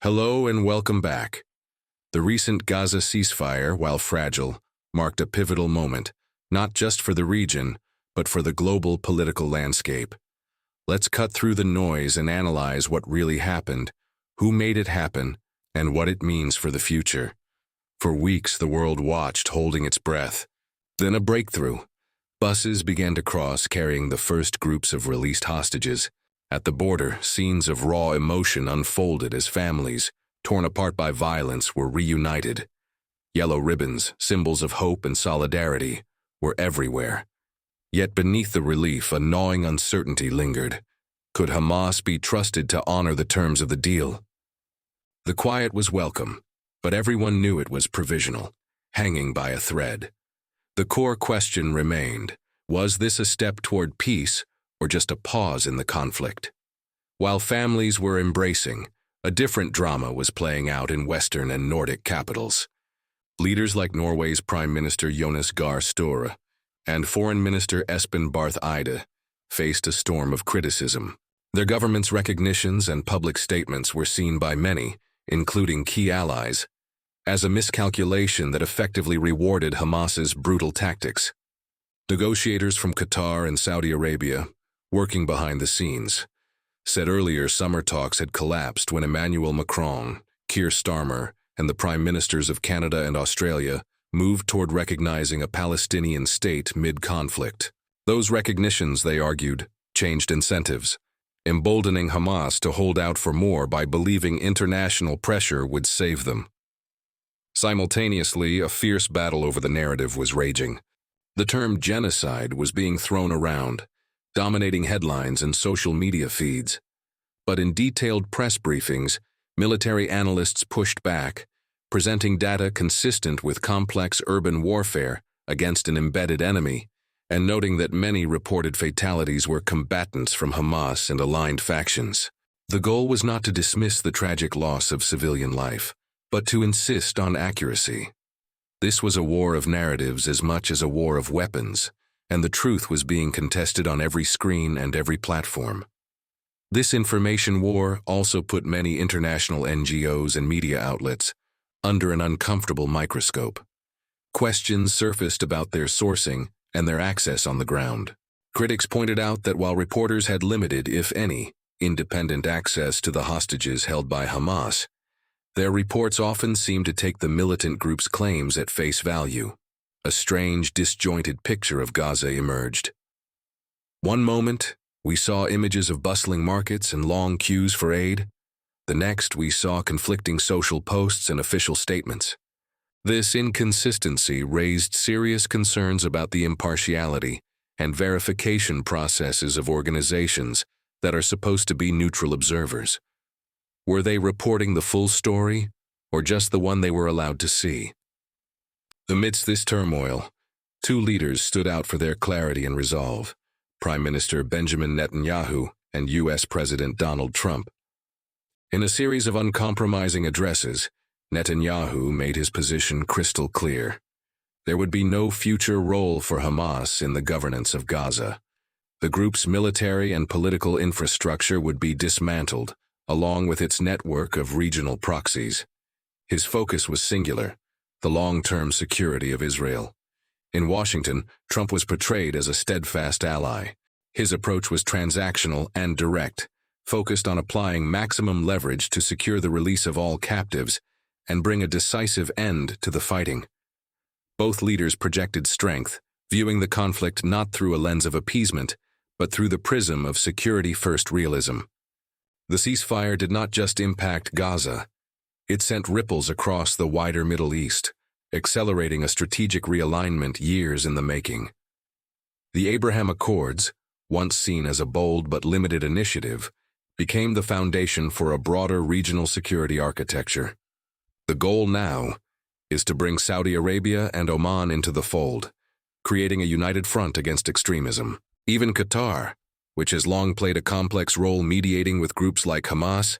Hello and welcome back. The recent Gaza ceasefire, while fragile, marked a pivotal moment, not just for the region, but for the global political landscape. Let's cut through the noise and analyze what really happened, who made it happen, and what it means for the future. For weeks, the world watched, holding its breath. Then a breakthrough. Buses began to cross, carrying the first groups of released hostages. At the border, scenes of raw emotion unfolded as families, torn apart by violence, were reunited. Yellow ribbons, symbols of hope and solidarity, were everywhere. Yet beneath the relief, a gnawing uncertainty lingered. Could Hamas be trusted to honor the terms of the deal? The quiet was welcome, but everyone knew it was provisional, hanging by a thread. The core question remained: was this a step toward peace, or just a pause in the conflict? While families were embracing, a different drama was playing out in Western and Nordic capitals. Leaders like Norway's Prime Minister Jonas Gahr Støre and Foreign Minister Espen Barth Eide faced a storm of criticism. Their government's recognitions and public statements were seen by many, including key allies, as a miscalculation that effectively rewarded Hamas's brutal tactics. Negotiators from Qatar and Saudi Arabia, working behind the scenes, said earlier summer talks had collapsed when Emmanuel Macron, Keir Starmer, and the Prime Ministers of Canada and Australia moved toward recognizing a Palestinian state mid-conflict. Those recognitions, they argued, changed incentives, emboldening Hamas to hold out for more by believing international pressure would save them. Simultaneously, a fierce battle over the narrative was raging. The term genocide was being thrown around, dominating headlines and social media feeds. But in detailed press briefings, military analysts pushed back, presenting data consistent with complex urban warfare against an embedded enemy, and noting that many reported fatalities were combatants from Hamas and aligned factions. The goal was not to dismiss the tragic loss of civilian life, but to insist on accuracy. This was a war of narratives as much as a war of weapons, and the truth was being contested on every screen and every platform. This information war also put many international NGOs and media outlets under an uncomfortable microscope. Questions surfaced about their sourcing and their access on the ground. Critics pointed out that while reporters had limited, if any, independent access to the hostages held by Hamas, their reports often seemed to take the militant group's claims at face value. A strange, disjointed picture of Gaza emerged. One moment, we saw images of bustling markets and long queues for aid. The next, we saw conflicting social posts and official statements. This inconsistency raised serious concerns about the impartiality and verification processes of organizations that are supposed to be neutral observers. Were they reporting the full story, or just the one they were allowed to see? Amidst this turmoil, two leaders stood out for their clarity and resolve: Prime Minister Benjamin Netanyahu and U.S. President Donald Trump. In a series of uncompromising addresses, Netanyahu made his position crystal clear. There would be no future role for Hamas in the governance of Gaza. The group's military and political infrastructure would be dismantled, along with its network of regional proxies. His focus was singular: the long-term security of Israel. In Washington, Trump was portrayed as a steadfast ally. His approach was transactional and direct, focused on applying maximum leverage to secure the release of all captives and bring a decisive end to the fighting. Both leaders projected strength, viewing the conflict not through a lens of appeasement, but through the prism of security-first realism. The ceasefire did not just impact Gaza. It sent ripples across the wider Middle East, accelerating a strategic realignment years in the making. The Abraham Accords, once seen as a bold but limited initiative, became the foundation for a broader regional security architecture. The goal now is to bring Saudi Arabia and Oman into the fold, creating a united front against extremism. Even Qatar, which has long played a complex role mediating with groups like Hamas,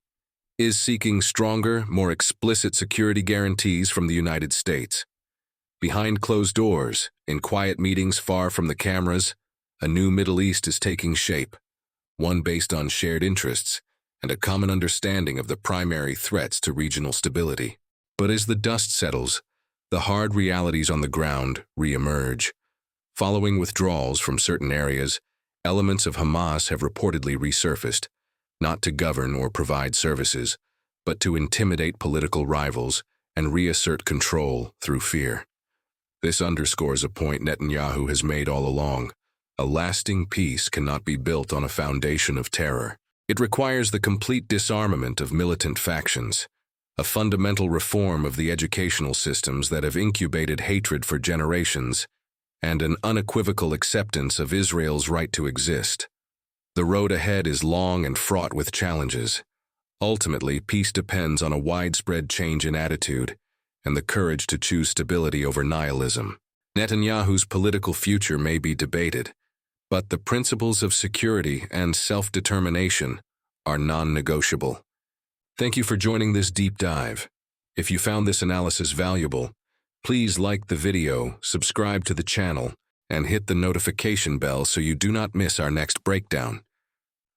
is seeking stronger, more explicit security guarantees from the United States. Behind closed doors, in quiet meetings far from the cameras, a new Middle East is taking shape, one based on shared interests and a common understanding of the primary threats to regional stability. But as the dust settles, the hard realities on the ground re-emerge. Following withdrawals from certain areas, elements of Hamas have reportedly resurfaced, not to govern or provide services, but to intimidate political rivals and reassert control through fear. This underscores a point Netanyahu has made all along. A lasting peace cannot be built on a foundation of terror. It requires the complete disarmament of militant factions, a fundamental reform of the educational systems that have incubated hatred for generations, and an unequivocal acceptance of Israel's right to exist. The road ahead is long and fraught with challenges. Ultimately, peace depends on a widespread change in attitude and the courage to choose stability over nihilism. Netanyahu's political future may be debated, but the principles of security and self-determination are non-negotiable. Thank you for joining this deep dive. If you found this analysis valuable, please like the video, subscribe to the channel, and hit the notification bell so you do not miss our next breakdown.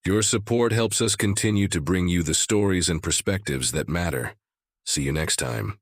Your support helps us continue to bring you the stories and perspectives that matter. See you next time.